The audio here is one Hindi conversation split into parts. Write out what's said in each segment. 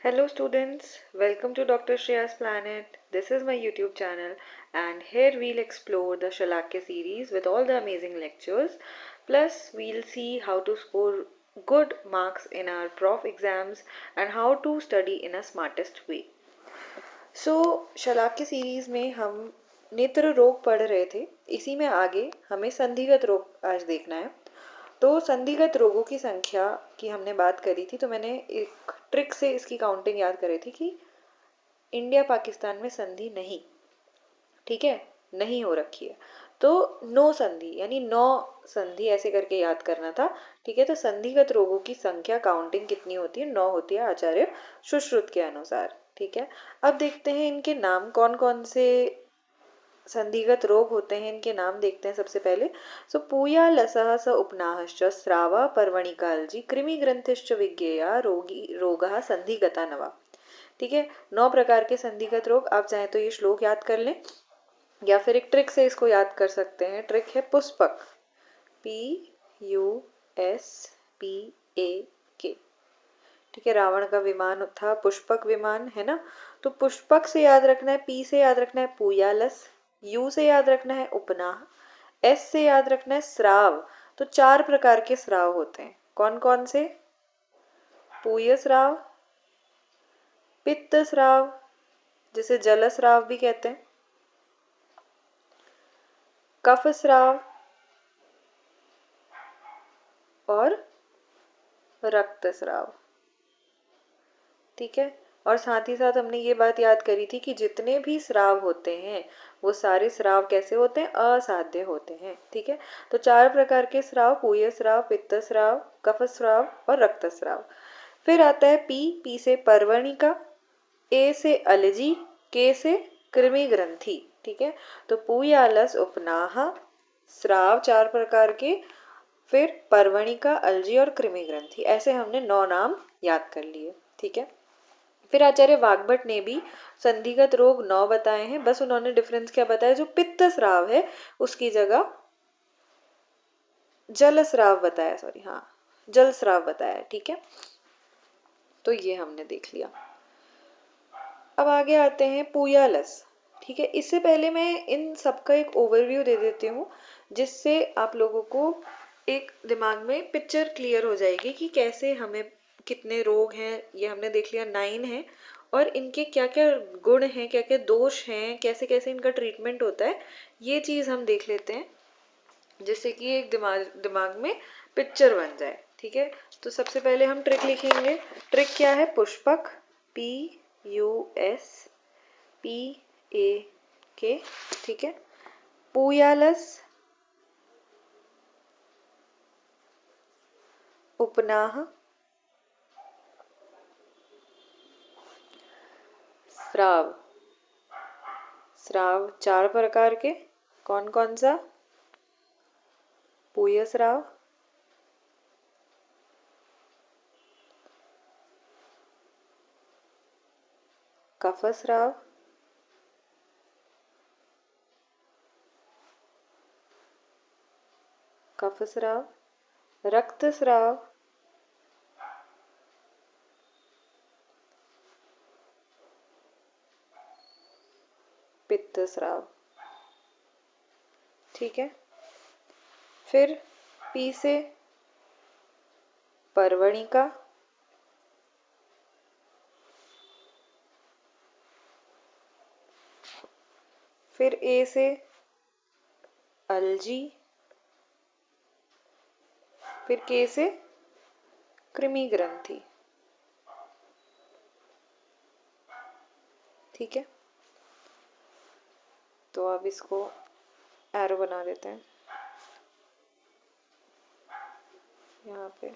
Hello students, welcome to Dr. Shreya's Planet. This is my YouTube channel and here we'll explore the Shalakya series with all the amazing lectures. Plus we'll see how to score good marks in our prof exams and how to study in a smartest way. Shalakya series में हम नेत्र रोग पढ़ रहे थे। इसी में आगे हमें संधिगत रोग आज देखना है। तो संधिगत रोगों की संख्या की हमने बात करी थी, तो मैंने एक ट्रिक से इसकी काउंटिंग याद करी थी कि इंडिया पाकिस्तान में संधि नहीं, ठीक है, नहीं हो रखी है। तो नो संधि यानी 9 संधि ऐसे करके याद करना था, ठीक है। तो संधिगत रोगों की संख्या काउंटिंग कितनी होती है? 9 होती है आचार्य सुश्रुत के अनुसार, ठीक है। अब देखते हैं इनके नाम कौन कौन से संधिगत रोग होते हैं, इनके नाम देखते हैं सबसे पहले। सो पूया लसह स उपनाहश्च स्रावा पर्वणिकाल्जी कृमि ग्रंथिश्च विज्ञेया रोगः संधिगता नवा, ठीक है। 9 प्रकार के संधिगत रोग। आप चाहें तो ये श्लोक याद कर लें या फिर एक ट्रिक से इसको याद कर सकते हैं। ट्रिक है पुष्पक, PUSPAK, ठीक है। रावण का विमान था पुष्पक विमान, है ना। तो पुष्पक से याद रखना है, P से याद रखना है पूयालस, U से याद रखना है उपनाह, S से याद रखना है स्राव। तो 4 प्रकार के स्राव होते हैं। कौन कौन से? पूय स्राव, पित्त स्राव जिसे जल स्राव भी कहते हैं, कफ स्राव और रक्त स्राव, ठीक है। और साथ ही साथ हमने ये बात याद करी थी कि जितने भी स्राव होते हैं वो सारे स्राव कैसे होते हैं? असाध्य होते हैं, ठीक है। तो 4 प्रकार के स्राव, पूय स्राव, पित्त स्राव, कफ स्राव और रक्त स्राव। फिर आता है पी से पर्वणिका, ए से अलजी, के से कृमि ग्रंथि, ठीक है। तो पूयालस उपनाह स्राव 4 प्रकार के, फिर पर्वणिका, अलजी और कृमि ग्रंथि, ऐसे हमने 9 नाम याद कर लिए, ठीक है। फिर आचार्य वाग्भट ने भी संधिगत रोग 9 बताए हैं। बस उन्होंने डिफरेंस क्या बताया? जो पित्त स्राव है उसकी जगह जल स्राव बताया, सॉरी हाँ, जल स्राव बताया, ठीक है। तो ये हमने देख लिया। अब आगे आते हैं पूयालस, ठीक है। इससे पहले मैं इन सबका एक ओवरव्यू दे देती हूँ जिससे आप लोगों को एक दिमाग में पिक्चर क्लियर हो जाएगी कि कैसे हमें कितने रोग हैं। ये हमने देख लिया 9 है और इनके क्या क्या गुण हैं, क्या क्या दोष हैं, कैसे कैसे इनका ट्रीटमेंट होता है, ये चीज हम देख लेते हैं जिससे कि एक दिमाग में पिक्चर बन जाए, ठीक है। तो सबसे पहले हम ट्रिक लिखेंगे। ट्रिक क्या है? पुष्पक, PUSPAK, ठीक है। पूयालस, उपनाह, स्राव। स्राव 4 प्रकार के, कौन कौन सा? पूय स्राव, कफ स्राव, कफ स्राव, रक्त स्राव, पित्त स्राव, ठीक है। फिर पी से पर्वणिका, फिर ए से अलजी, फिर के से कृमि ग्रंथि, ठीक है। तो अब इसको एरो बना देते हैं यहाँ पे,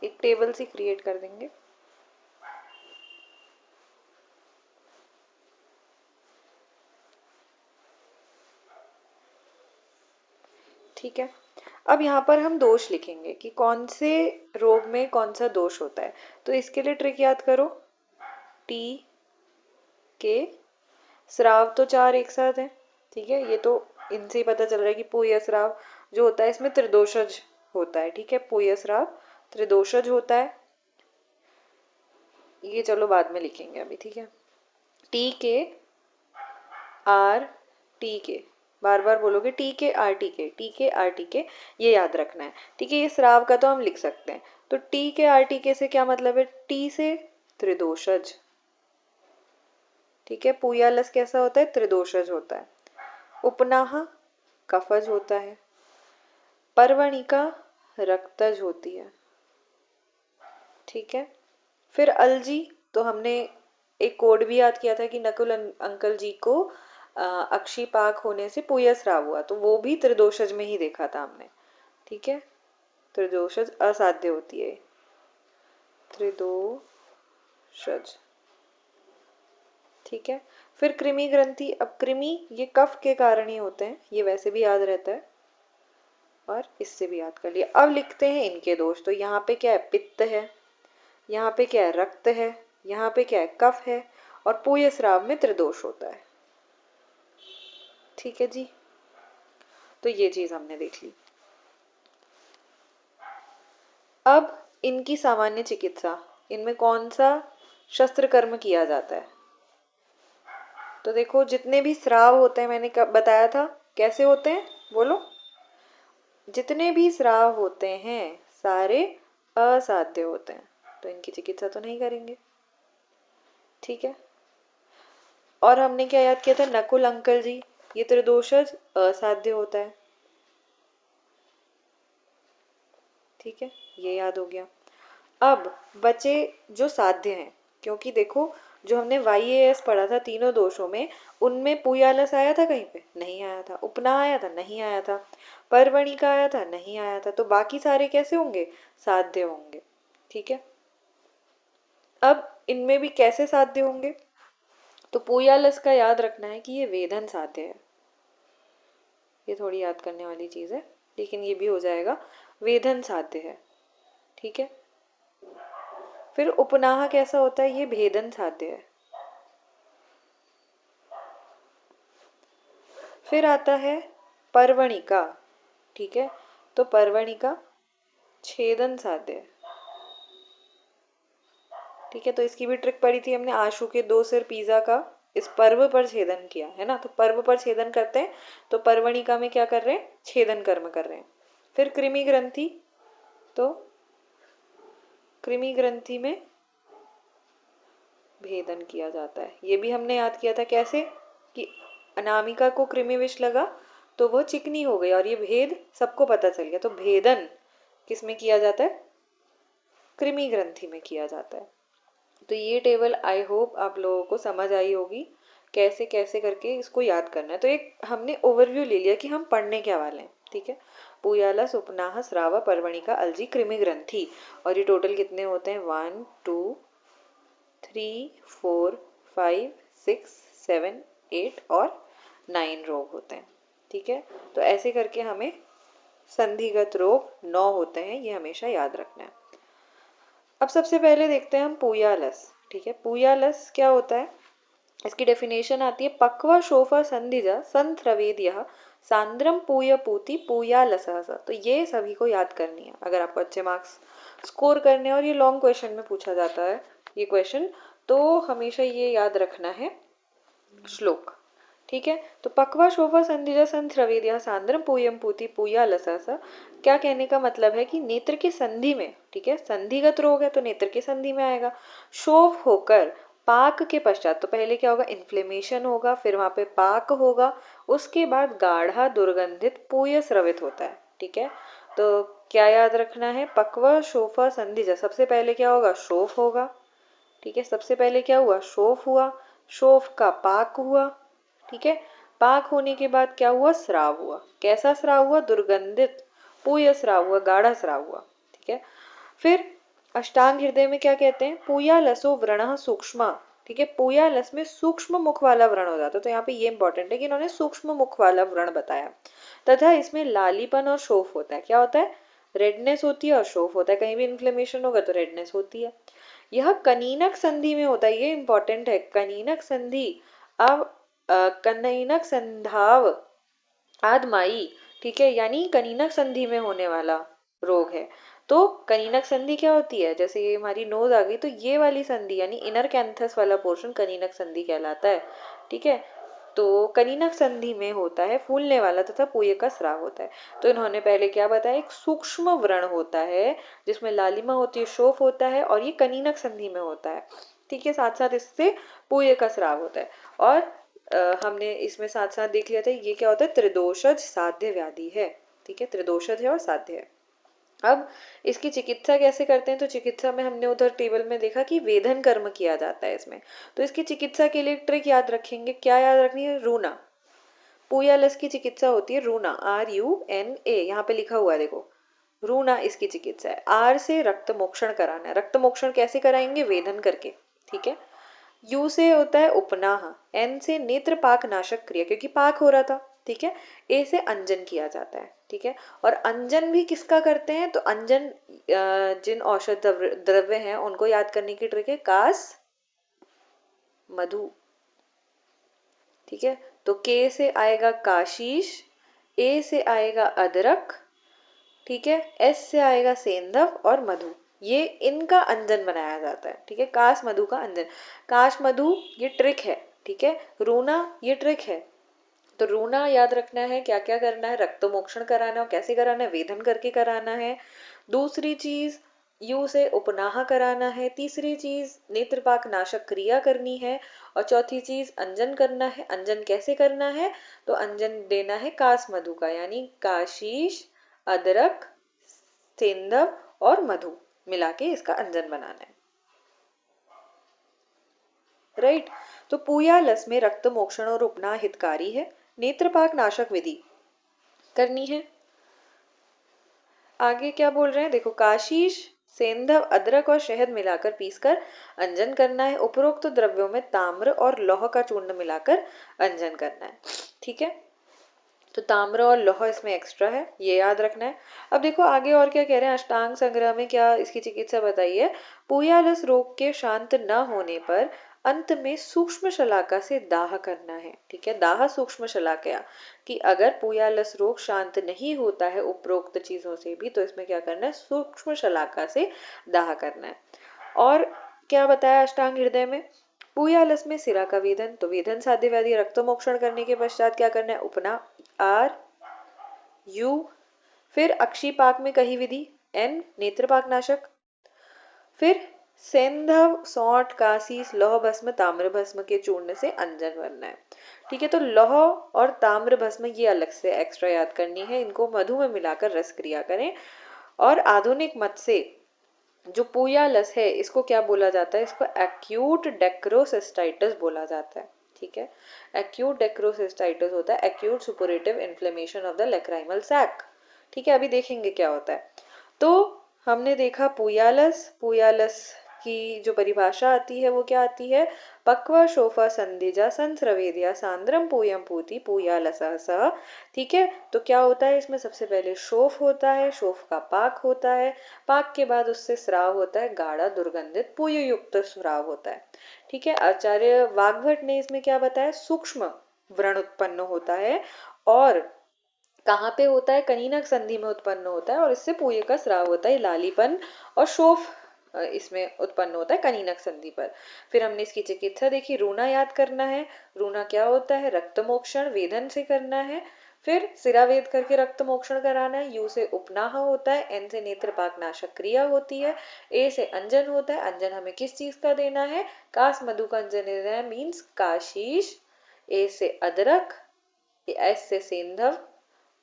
एक टेबल सी क्रिएट कर देंगे, ठीक है। अब यहाँ पर हम दोष लिखेंगे कि कौन से रोग में कौन सा दोष होता है। तो इसके लिए ट्रिक याद करो, टी के स्राव तो 4 एक साथ है, ठीक है। ये तो इनसे ही पता चल रहा है कि पूय स्राव जो होता है इसमें त्रिदोषज होता है, ठीक है। पूय स्राव त्रिदोषज होता है। ये चलो बाद में लिखेंगे अभी, ठीक है। टी के आर टी के, बार बार बोलोगे टी के आर टी के, टी के आर टी के, ये याद रखना है, ठीक है। ये स्राव का तो हम लिख सकते हैं। तो टी के आर टी के से क्या मतलब है? टी से त्रिदोषज, ठीक है। पूयालस कैसा होता है? त्रिदोषज होता है। उपनाह कफज होता है। पर्वणिका रक्तज होती है, ठीक है। फिर अलजी, तो हमने एक कोड भी याद किया था कि नकुल अंकल जी को अक्षिपाक होने से पूयस्राव हुआ, तो वो भी त्रिदोषज में ही देखा था हमने, ठीक है। त्रिदोषज असाध्य होती है, त्रिदोषज, ठीक है। फिर कृमि ग्रंथि, अब कृमि ये कफ के कारण ही होते हैं, ये वैसे भी याद रहता है और इससे भी याद कर लिया। अब लिखते हैं इनके दोष। तो यहाँ पे क्या है? पित्त है, यहाँ पे क्या है? रक्त है, यहाँ पे क्या है? कफ है, और पूयस्राव में त्रिदोष होता है, ठीक है जी। तो ये चीज हमने देख ली। अब इनकी सामान्य चिकित्सा, इनमें कौन सा शस्त्र कर्म किया जाता है? तो देखो जितने भी स्राव होते हैं, मैंने बताया था कैसे होते हैं, बोलो। जितने भी स्राव होते हैं सारे असाध्य होते हैं, तो इनकी चिकित्सा तो नहीं करेंगे, ठीक है। और हमने क्या याद किया था? नकुल अंकल जी, ये त्रिदोषज असाध्य होता है, ठीक है, ये याद हो गया। अब बचे जो साध्य हैं, क्योंकि देखो जो हमने YAS पढ़ा था तीनों दोषों में, उनमें पुयालस आया था कहीं पे? नहीं आया था। उपना आया था? नहीं आया था। परवणिका आया था? नहीं आया था। तो बाकी सारे कैसे होंगे? साध्य होंगे, ठीक है। अब इनमें भी कैसे साध्य होंगे? तो पुयालस का याद रखना है कि ये वेदन साध्य है, ये थोड़ी याद करने वाली चीज है, लेकिन ये भी हो जाएगा, वेदन साध्य है, ठीक है। फिर उपनाह कैसा होता है? ये भेदन साध्य है। फिर आता है पर्वणिका, ठीक है। तो पर्वणिका छेदन साध्य है, ठीक है। तो इसकी भी ट्रिक पढ़ी थी हमने, आशु के 2 सिर पिज्जा का इस पर्व पर छेदन किया है ना। तो पर्व पर छेदन करते हैं, तो पर्वणिका में क्या कर रहे हैं? छेदन कर्म कर रहे हैं। फिर कृमि ग्रंथि, तो कृमि ग्रंथि में भेदन किया जाता है। ये भी हमने याद किया था कैसे, कि अनामिका को कृमि विष लगा तो वो चिकनी हो गई, और ये भेद सबको पता चल गया। तो भेदन किस में किया जाता है? कृमि ग्रंथि में किया जाता है। तो ये टेबल आई होप आप लोगों को समझ आई होगी, कैसे कैसे करके इसको याद करना है। तो एक हमने ओवरव्यू ले लिया कि हम पढ़ने क्या वाले हैं, ठीक है। पूयाला, सुपनाह, स्रावा, पर्वणिका, अलजी, कृमि ग्रंथि, और ये टोटल कितने होते हैं? 1 2 3 4 5 6 7 8 और 9 रोग होते हैं, ठीक है। तो ऐसे करके हमें संधिगत रोग 9 होते हैं, ये हमेशा याद रखना है। अब सबसे पहले देखते हैं हम पूयालस, ठीक है। पूयालस क्या होता है? इसकी डेफिनेशन आती है, पक्वा शोफा संधिजा संथ्रवेद्य सांद्रम पूय पूति पूयालसः। तो ये सभी को याद करनी है अगर आपको अच्छे मार्क्स स्कोर करने हैं, और ये लॉन्ग क्वेश्चन में पूछा जाता है ये क्वेश्चन, तो हमेशा ये याद रखना है श्लोक, ठीक है। तो पक्वा शोभा संधिजा संथ्रवेद्य सांद्रम पूयम पूति पूया लसा, क्या कहने का मतलब है कि नेत्र के संधि में, ठीक है, संधिगत रोग है तो नेत्र के संधि में आएगा। शोफ होकर पाक के पश्चात, तो पहले क्या होगा? इन्फ्लेमेशन होगा, फिर वहां पे पाक होगा, उसके बाद गाढ़ा दुर्गंधित पूय स्रवित होता है, ठीक है। तो क्या याद रखना है? पक्वा शोफा संधिजा, सबसे पहले क्या होगा? शोफ होगा, ठीक है। सबसे पहले क्या हुआ? शोफ हुआ, शोफ का पाक हुआ, ठीक है। पाक होने के बाद क्या हुआ? स्राव हुआ। कैसा स्राव हुआ? दुर्गंधित पूय स्राव हुआ, गाढ़ा स्राव हुआ, ठीक है। फिर अष्टांग हृदय में क्या कहते हैं? पूया लसो व्रण सूक्ष्म, ठीक है। पूया लस में सूक्ष्म मुख वाला व्रण हो जाता है, तो यहाँ पे ये इंपॉर्टेंट है कि इन्होंने सूक्ष्म मुख वाला व्रण बताया, तथा इसमें लालीपन और शोफ होता है। क्या होता है? रेडनेस होती है और शोफ होता है। कहीं भी इन्फ्लेमेशन होगा तो रेडनेस होती है। यह कनीनक संधि में होता है, ये इंपॉर्टेंट है, कनीनक संधि। अब कनीनक संधाव आदमाई, ठीक है, यानी कनीनक संधि में होने वाला रोग है। तो कनीनक संधि क्या होती है, जैसे ये हमारी नोज आ गई तो ये वाली संधि यानी इनर कैंथस वाला पोर्शन कनीनक संधि कहलाता है। ठीक है, तो कनीनक संधि में होता है फूलने वाला तथा पूय का स्राव होता है। तो इन्होंने पहले क्या बताया, एक सूक्ष्म व्रण होता है जिसमें लालिमा होती है, शोफ होता है, और ये कनीनक संधि में होता है। ठीक है, साथ साथ इससे पूय का स्राव होता है। और हमने इसमें साथ साथ देख लिया था ये क्या होता है, त्रिदोषज साध्य व्याधि है। ठीक है, त्रिदोषज है और साध्य है। अब इसकी चिकित्सा कैसे करते हैं, तो चिकित्सा में हमने उधर टेबल में देखा कि वेधन कर्म किया जाता है इसमें। तो इसकी चिकित्सा के लिए ट्रिक याद रखेंगे, क्या याद रखनी है, रूना। पूयालस की चिकित्सा होती है रूना, RUNA, यहाँ पे लिखा हुआ है देखो, रूना इसकी चिकित्सा है। आर से रक्त मोक्षण कराना है। रक्त मोक्षण कैसे कराएंगे, वेधन करके। ठीक है, यू से होता है उपनाह, एन से नेत्र पाक नाशक क्रिया, क्योंकि पाक हो रहा था। ठीक है, ए से अंजन किया जाता है। ठीक है, और अंजन भी किसका करते हैं, तो अंजन जिन औषध द्रव्य हैं उनको याद करने की ट्रिक है, कास मधु। ठीक है, तो के से आएगा काशीश, ए से आएगा अदरक, ठीक है, एस से आएगा सेंधव, और मधु, ये इनका अंजन बनाया जाता है। ठीक है, काश मधु का अंजन, काश मधु ये ट्रिक है। ठीक है, रूना ये ट्रिक है। तो रूना याद रखना है, क्या क्या करना है, रक्त मोक्षण कराना है, कैसे कराना है, वेधन करके कराना है। दूसरी चीज यू से उपनाह कराना है। तीसरी चीज नेत्रपाक नाशक क्रिया करनी है। और चौथी चीज अंजन करना है। अंजन कैसे करना है, तो अंजन देना है कास मधु का, यानी काशीश, अदरक, सेंधव और मधु मिला के इसका अंजन बनाना है। राइट, तो पूयालस में रक्त मोक्षण और उपनाह हितकारी है। नेत्रपाक नाशक विधि करनी है। आगे क्या बोल रहे हैं देखो, काशीश, सेंधव, अदरक और शहद मिलाकर पीसकर अंजन करना है। उपरोक्त द्रव्यों में ताम्र और लौह का चूर्ण मिलाकर अंजन करना है। ठीक है, तो ताम्र और लौह इसमें एक्स्ट्रा है, ये याद रखना है। अब देखो आगे और क्या कह रहे हैं, अष्टांग संग्रह में क्या इसकी चिकित्सा बताई है। पूयालस रोग के शांत न होने पर अंत में सूक्ष्म शलाका से दाह करना है। ठीक है, दाह सूक्ष्म शलाका, कि अगर पूयालस रोग शांत नहीं होता है उपरोक्त चीजों से भी, तो इसमें क्या करना है, सूक्ष्म शलाका से दाह करना है। और क्या बताया अष्टांग हृदय में, पूयालस में सिरा का वेधन, तो वेधन साध्य व्याधि रक्त मोक्षण करने के पश्चात क्या करना है, उपना RU, फिर अक्षीपाक में कही विधि, N नेत्रपाक नाशक, फिर सेंधव, सौंठ, कासीस, लौह भस्म, ताम्र भस्म के चूर्ण से अंजन बनना है। ठीक है, तो लौह और ताम्र भस्म ये अलग से एक्स्ट्रा याद करनी है, इनको मधु में मिलाकर रस क्रिया करें। और आधुनिक मत से जो पूयालस है इसको क्या बोला जाता है, इसको एक्यूट डेक्रोसिस्टाइटिस बोला जाता है। ठीक है, एक्यूट डेक्रोसिस्टाइटिस होता है acute suppurative inflammation of the lacrimal sac. ठीक है, अभी देखेंगे क्या होता है। तो हमने देखा पूयालस, पूयालस की जो परिभाषा आती है वो क्या आती है, पक्व शोफा संधिजा संस्रवेदिया सांद्रम पूयम पूति पूयालसः। ठीक है, तो क्या होता है इसमें, सबसे पहले शोफ होता है, शोफ का पाक होता है, पाक के बाद उससे स्राव होता है, गाढ़ा दुर्गंधित पूय युक्त स्राव होता है। ठीक है, आचार्य वाग्भट ने इसमें क्या बताया, सूक्ष्म व्रण उत्पन्न होता है, और कहाँ पे होता है, कनीनक संधि में उत्पन्न होता है, और इससे पूय का स्राव होता है, लालीपन और शोफ इसमें उत्पन्न होता है कनीनक संधि पर। फिर हमने इसकी चिकित्सा देखी, रूना याद करना है। रूना क्या होता है, रक्त मोक्षण वेदन से करना है। फिर सिरावेद करके रक्त मोक्षण कराना है। यू से उपनाह होता है, एन से नेत्रपाक नाशक क्रिया होती है, ए से अंजन होता है। अंजन हमें किस चीज का देना है, कास मधु का अंजन देना है, मीन्स काशीश, ए से अदरक, एस से सेंधव,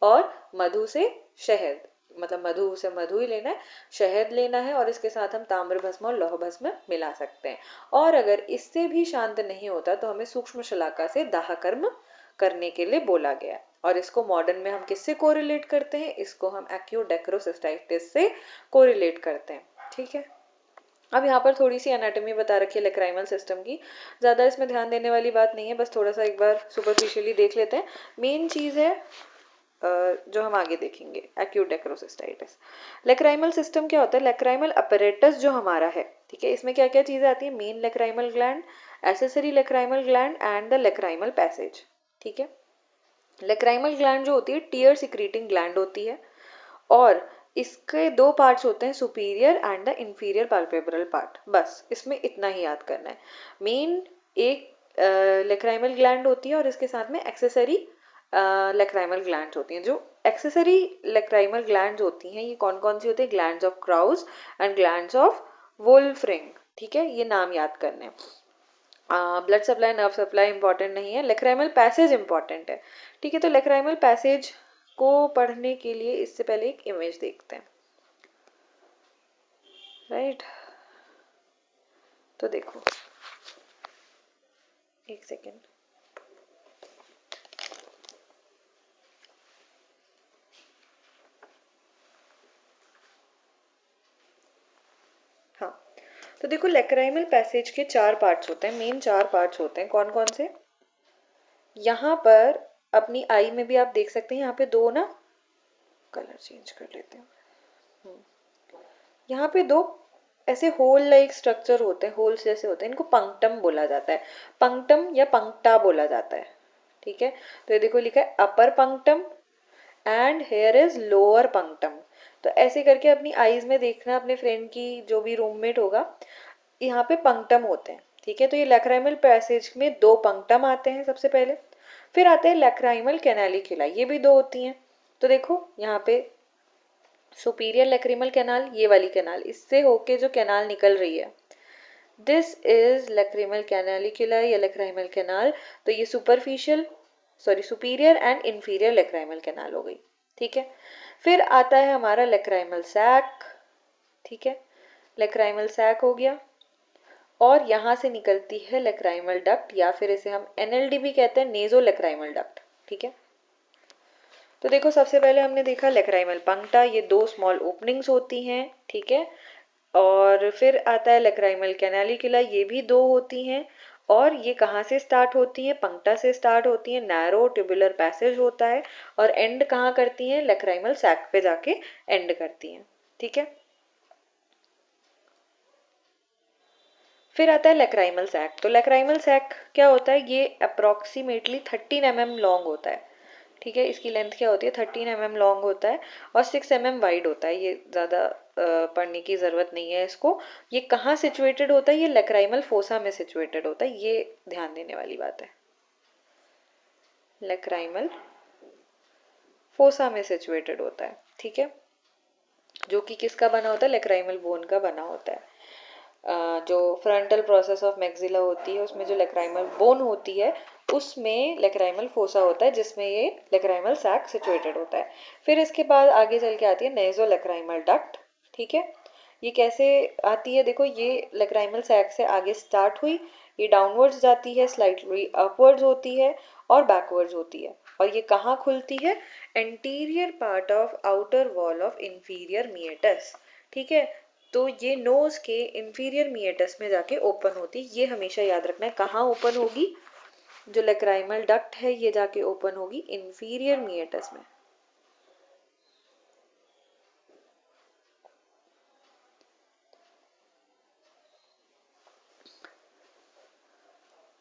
और मधु से शहद, मतलब मधु से मधु ही लेना है, शहद लेना है, और इसके साथ हम ताम्र भस्म और लौह भस्म मिला सकते हैं। और अगर इससे भी शांत नहीं होता तो हमें सूक्ष्म शलाका से दाह कर्म करने के लिए बोला गया। और इसको मॉडर्न में हम किससे कोरिलेट करते हैं, इसको हम एक्यूट डेक्रोसिस्टाइटिस से कोरिलेट करते हैं। ठीक है, अब यहाँ पर थोड़ी सी एनाटॉमी बता रखी है लेक्राइमल सिस्टम की, ज्यादा इसमें ध्यान देने वाली बात नहीं है, बस थोड़ा सा एक बार सुपरफिशियली देख लेते हैं। मेन चीज है जो हम आगे देखेंगे, एक्यूट डेक्रोसिस्टाइटिस। लेक्राइमल सिस्टम क्या होता है, लेक्राइमल अपैरेटस जो हमारा है, ठीक है, इसमें क्या क्या चीजें आती है, main lacrimal gland, accessory lacrimal gland and the lacrimal passage. ठीक है, लेक्राइमल ग्लैंड जो होती है टीयर सिक्रीटिंग ग्लैंड होती है, और इसके दो पार्ट्स होते हैं, superior and the inferior palpebral part, बस इसमें इतना ही याद करना है। मेन एक लेक्राइमल ग्लैंड होती है और इसके साथ में एक्सेसरी लेक्राइमल ग्लैंड्स होती हैं। जो एक्सेसरी लेक्राइमल ग्लैंड्स होती हैं ये कौन कौन सी होती है? Glands of Krause and glands of Wolfring, ठीक है, ये नाम याद करने हैं। Blood supply, nerve supply important नहीं है, लेक्राइमल पैसेज इंपॉर्टेंट है, ठीक है। तो लेक्राइमल पैसेज को पढ़ने के लिए इससे पहले एक इमेज देखते हैं, राइट। तो देखो, एक सेकेंड, हाँ, तो देखो लेक्राइमल पैसेज के चार पार्ट्स होते हैं, मेन चार पार्ट्स होते हैं। कौन कौन से? यहाँ पर अपनी आई में भी आप देख सकते हैं, यहाँ पे दो ना, कलर चेंज कर लेते हैं, यहाँ पे दो ऐसे होल लाइक स्ट्रक्चर होते हैं, होल्स जैसे होते हैं, इनको पंक्टम बोला जाता है, पंक्टम या पंक्टा बोला जाता है, ठीक है। तो ये देखो लिखा है upper punctum and here is lower punctum. तो ऐसे करके अपनी आईज में देखना, अपने फ्रेंड की जो भी रूममेट होगा, यहाँ पे पंक्टम होते हैं, ठीक है। तो ये लैक्राइमल पैसेज में दो पंक्टम आते हैं सबसे पहले, फिर आते हैं लैक्राइमल कैनालिकुला, ये भी दो होती हैं। तो देखो यहाँ पे सुपीरियर लैक्रिमल कैनाल, ये वाली कैनाल, इससे होके जो कैनाल निकल रही है, दिस इज लैक्रिमल कैनालिकुला या लैक्राइमल कैनाल। तो ये superior and inferior lacrimal canal हो गई, ठीक है। फिर आता है हमारा लैक्राइमल सैक, ठीक है, लैक्राइमल सैक हो गया, और यहां से निकलती है लैक्राइमल डक्ट, या फिर इसे हम एनएलडी भी कहते हैं, नेजो लैक्राइमल डक्ट, ठीक है। तो देखो सबसे पहले हमने देखा लैक्राइमल पंक्टा, ये दो स्मॉल ओपनिंग्स होती हैं, ठीक है। और फिर आता है लैक्राइमल कैनालिकुला, ये भी दो होती हैं, और ये कहाँ से स्टार्ट होती हैं? पंक्टा से स्टार्ट होती हैं, नैरो ट्यूबुलर पैसेज होता है, और एंड कहाँ करती हैं? लैक्राइमल सैक पे जाके एंड करती हैं, ठीक है। फिर आता है लैक्राइमल सैक। तो लैक्राइमल सैक क्या होता है? ये अप्रोक्सीमेटली 13 mm लॉन्ग होता है, ठीक है। इसकी लेंथ क्या होती है? 13 mm लॉन्ग होता है और 6 mm वाइड होता है। ये ज़्यादा पढ़ने की ज़रूरत नहीं है इसको। ये कहाँ सिचुएटेड होता है? ये लैक्राइमल फोसा में सिचुएटेड होता है, ये ध्यान देने वाली बात है। लैक्राइमल फोसा में सिचुएटेड होता है, ठीक है, जो कि किसका बना होता है? लैक्राइमल बोन का बना होता है। जो फ्रंटल प्रोसेस ऑफ मैक्सिला होती है उसमें जो लैक्राइमल बोन होती है उसमें लैक्राइमल फोसा होता है, जिसमें ये लैक्राइमल सैक सिचुएटेड होता है। फिर इसके बाद आगे चल के आती है नेजो लैक्राइमल डक्ट, ठीक है। ये कैसे आती है? देखो, ये लैक्राइमल सैक से आगे स्टार्ट हुई, ये डाउनवर्ड्स जाती है, स्लाइटली अपवर्ड्स होती है और बैकवर्ड्स होती है, और ये कहाँ खुलती है? Anterior part of outer wall of inferior meatus, ठीक है। तो ये नोज के इंफीरियर मिएटस में जाके ओपन होती है, ये हमेशा याद रखना है। कहाँ ओपन होगी? जो लैक्राइमल डक्ट है ये जाके ओपन होगी इंफीरियर मिएटस में।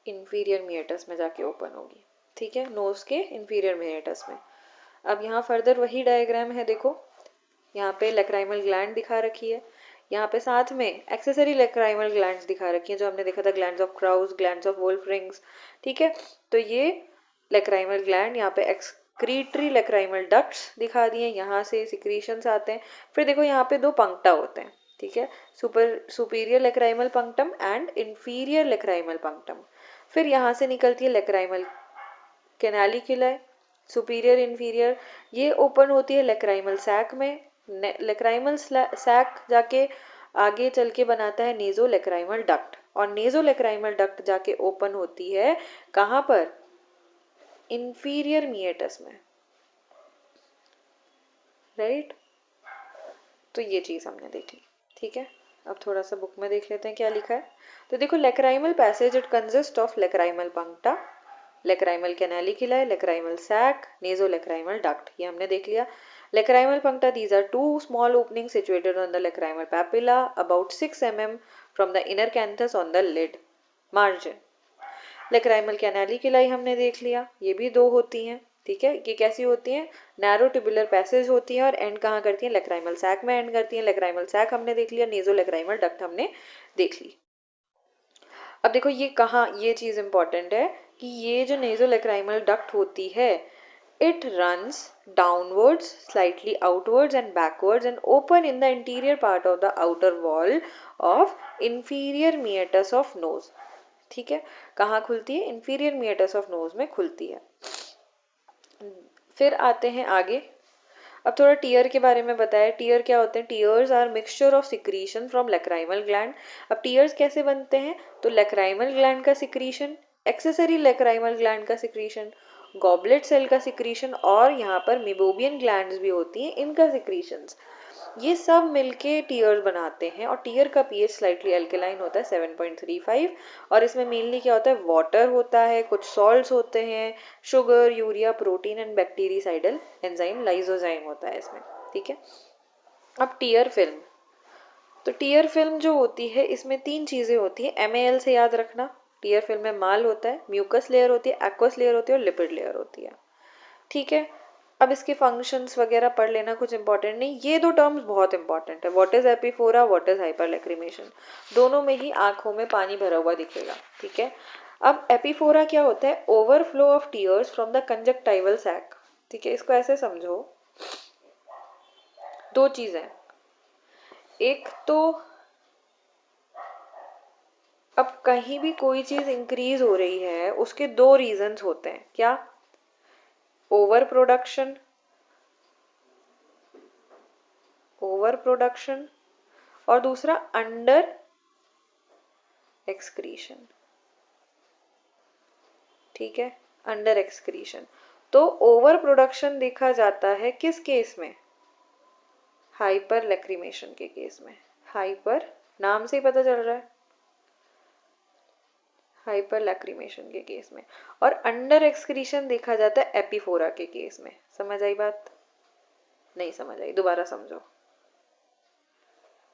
इंफीरियर मिएटस में जाके ओपन होगी, ठीक है, नोज के इंफीरियर मिएटस में। अब यहाँ फर्दर वही डायग्राम है, देखो यहाँ पे लैक्राइमल ग्लैंड दिखा रखी है, यहाँ पे साथ में एक्सेसरी लैक्राइमल ग्लैंड्स दिखा रखी है, जो हमने देखा था glands of Krause, glands of Wolfrings, ठीक है। तो ये लैक्राइमल ग्लैंड, यहाँ पे एक्सक्रीटरी लैक्राइमल डक्ट्स दिखा दिए, यहाँ से सिक्रीशंस आते हैं। फिर देखो यहाँ पे दो पंक्टा होते हैं, ठीक है, superior lacrimal punctum and inferior lacrimal punctum. फिर यहाँ से निकलती है लैक्राइमल कैनालिकुला, सुपीरियर इंफीरियर, ये ओपन होती है लैक्राइमल सैक में। लैक्राइमल सैक जाके आगे चल के बनाता है नेजो लैक्राइमल डक्ट, और नेजो लैक्राइमल डक्ट जाके ओपन होती है कहाँ पर? इंफीरियर मिएटस में, राइट। तो ये चीज हमने देख ली, ठीक है। अब थोड़ा सा बुक में देख लेते हैं क्या लिखा है। तो देखो, lacrimal passage it consist of lacrimal puncta, lacrimal canalicula, lacrimal sac, naso lacrimal duct, ये हमने देख लिया। Lacrimal puncta, these are two small openings situated on the lacrimal papilla about 6 mm from the inner canthus on the lid margin. Lacrimal canaliculi हमने देख लिया, ये भी दो होती हैं, ठीक है, ये कैसी होती हैं, नैरो ट्यूबुलर पैसेज होती हैं और एंड कहाँ करती हैं, लैक्राइमल सैक में एंड करती हैं। लैक्राइमल सैक हमने देख लिया, नेजो लैक्राइमल डक्ट हमने देख ली। अब देखो ये कहाँ, ये चीज इंपॉर्टेंट है कि ये जो नेजो लैक्राइमल डक्ट होती है, it runs downwards, slightly outwards and backwards and open in the interior part of the outer wall of inferior meatus of nose। ठीक है, कहाँ खुलती है, inferior meatus of nose में खुलती है। फिर आते हैं आगे, अब थोड़ा टीयर के बारे में बताया। टीयर क्या होते हैं, tears are mixture of secretion from lacrimal gland. अब टीयर्स कैसे बनते हैं, तो लैक्राइमल ग्लैंड का सिक्रीशन, एक्सेसरी लैक्राइमल ग्लैंड का सिक्रीशन, गॉबलेट सेल का सिक्रीशन और यहाँ पर मिबोबियन ग्लैंड्स भी होती हैं, इनका सिक्रीशंस, ये सब मिलके टीयर बनाते हैं। और टीयर का पीएच स्लाइटली अल्कलाइन होता है 7.35 और इसमें मेनली क्या होता है, वाटर होता है, कुछ सॉल्ट्स होते हैं, sugar, urea, protein and bactericidal enzyme, lysozyme होता है इसमें। ठीक है, अब टीयर फिल्म, तो टीयर फिल्म जो होती है इसमें 3 चीजें होती है, MAL से याद रखना। टीयर फिल्म में माल होता है, म्यूकस लेयर होती है, एक्वस लेयर होती है और लिपिड लेयर होती है। ठीक है, अब इसके फंक्शंस वगैरह पढ़ लेना, कुछ इंपॉर्टेंट नहीं। ये 2 टर्म्स बहुत इंपॉर्टेंट है, व्हाट इज एपिफोरा, व्हाट इज हाइपरलैक्रिमेशन, दोनों में ही आंखों में पानी भरा हुआ दिखेगा। ठीक है, अब एपिफोरा क्या होता है, overflow of tears from the conjunctival sac. ठीक है, इसको ऐसे समझो, 2 चीजें, एक तो अब कहीं भी कोई चीज इंक्रीज हो रही है उसके 2 रीजंस होते हैं, क्या, ओवर प्रोडक्शन, और दूसरा अंडर एक्सक्रीशन। ठीक है, अंडर एक्सक्रीशन। तो ओवर प्रोडक्शन देखा जाता है किस केस में, हाइपर लैक्रिमेशन के केस में। हाइपर, नाम से ही पता चल रहा है, हाइपर लैक्रिमेशन के केस में। और अंडर एक्सक्रीशन देखा जाता है एपिफोरा के केस में। समझ आई बात, नहीं समझ आई, दोबारा समझो।